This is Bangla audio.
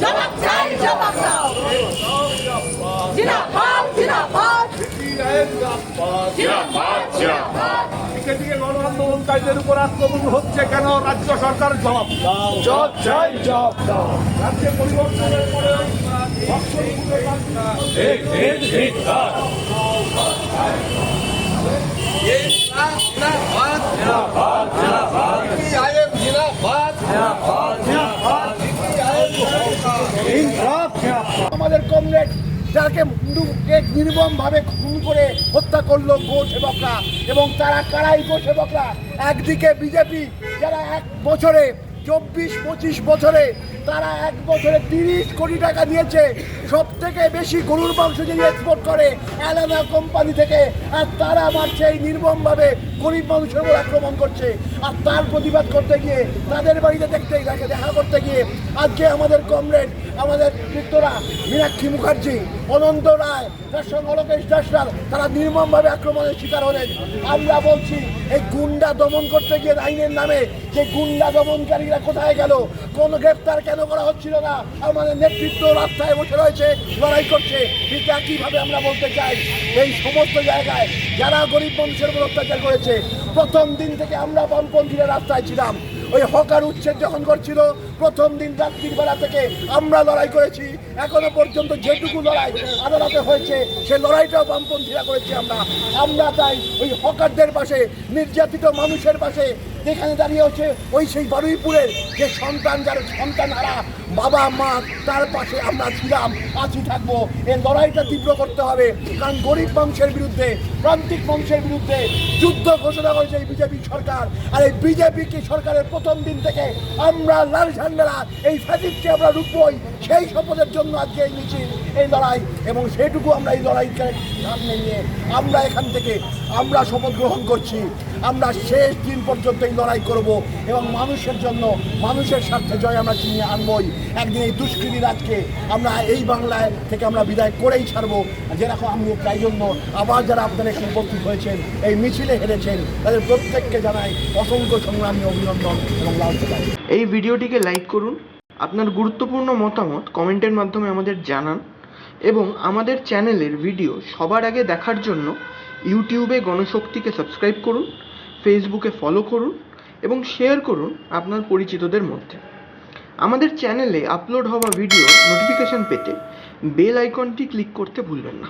জবাব চাই, জবাব দাও। জিন্দাবাদ, জিন্দাবাদ, জিন্দাবাদ, জিন্দাবাদ। দিকে গণ আন্দোলনকারীদের উপর আক্রমণ হচ্ছে কেন? রাজ্য সরকার জবাব দাও। জবাব চাই, জবাব দাও। রাজ্যে পরিবর্তনের পরে আমাদের কমরেড যাকে নির্মমভাবে খুন করে হত্যা করলো গো সেবকরা, এবং তারা কারাই গো সেবকরা। একদিকে বিজেপি যারা 1 বছরে 24-25 বছরে তারা 1 বছরে 30 কোটি টাকা দিয়েছে, সব থেকে বেশি গরুর মাংস যিনি এক্সপোর্ট করে অ্যালানা কোম্পানি থেকে, আর তারা মারছে এই নির্মমভাবে গরিব মানুষের উপর আক্রমণ করছে। আর তার প্রতিবাদ করতে গিয়ে, তাদের বাড়িতে দেখা করতে গিয়ে আজকে আমাদের কমরেড, আমাদের মিত্ররা মীনাক্ষী মুখার্জি, অনন্ত রায়, তার সঙ্গে অলোকেশ দাসরা তারা নির্মমভাবে আক্রমণের শিকার হলেন। আমরা বলছি এই গুন্ডা দমন করতে গিয়ে আইনের নামে যে গুন্ডা দমনকারীরা কোথায় গেল? কোনো গ্রেপ্তার কেন করা হচ্ছিল না? আমাদের নেতৃত্ব রাস্তায় বসে রয়েছে, লড়াই করছে। ঠিক একইভাবে আমরা বলতে চাই, এই সমস্ত জায়গায় যারা গরিব মানুষের উপর অত্যাচার করেছে, প্রথম দিন থেকে আমরা বামপন্থীরা রাস্তায় ছিলাম। ওই হকার উচ্ছেদ যখন করছিল, প্রথম দিন রাত্রির বেলা থেকে আমরা লড়াই করেছি। এখনো পর্যন্ত যেটুকু লড়াই আদালতে হয়েছে, সে লড়াইটাও বামপন্থীরা করেছি। আমরা তাই ওই হকারদের পাশে, নির্যাতিত মানুষের পাশে যেখানে দাঁড়িয়ে হচ্ছে ওই সেই বারুইপুরের যে সন্তান, যার সন্তান হারা বাবা মা, তার পাশে আমরা ছিলাম, আছি, থাকবো। এই লড়াইটা তীব্র করতে হবে, কারণ গরিব মানুষের বিরুদ্ধে, প্রান্তিক মানুষের বিরুদ্ধে যুদ্ধ ঘোষণা করেছে এই বিজেপি সরকার। আর এই বিজেপি সরকারের প্রথম দিন থেকে আমরা লাল ঝান্ডারা এই ফ্যাসিস্টকে আমরা রুখবই, সেই শপথের জন্য আজকে এই মিছিল, এই লড়াই। এবং সেটুকু আমরা এই লড়াইকে সামনে নিয়ে আমরা এখান থেকে আমরা শপথ গ্রহণ করছি, আমরা শেষ দিন পর্যন্ত এই লড়াই করব এবং মানুষের জন্য, মানুষের স্বার্থে জয় আমরা চিনিয়ে আনবই। একদিন এই দুষ্কৃতী রাজকে আমরা এই বাংলায় থেকে আমরা বিদায় করেই ছাড়বো। যেরকম আমি তাই জন্য আবার যারা আপনারা এখানে উপস্থিত হয়েছেন, এই মিছিলে হেরেছেন, তাদের প্রত্যেককে জানাই অসংখ্য সংগ্রামী অভিনন্দন এবং লাল চাই। এই ভিডিওটিকে লাইক করুন, আপনার গুরুত্বপূর্ণ মতামত কমেন্টের মাধ্যমে আমাদের জানান, এবং আমাদের চ্যানেলের ভিডিও সবার আগে দেখার জন্য ইউটিউবে গণশক্তিকে সাবস্ক্রাইব করুন, ফেসবুকে ফলো করুন এবং শেয়ার করুন আপনার পরিচিতদের মধ্যে। আমাদের চ্যানেলে আপলোড হওয়া ভিডিও নোটিফিকেশন পেতে বেল আইকনটি ক্লিক করতে ভুলবেন না।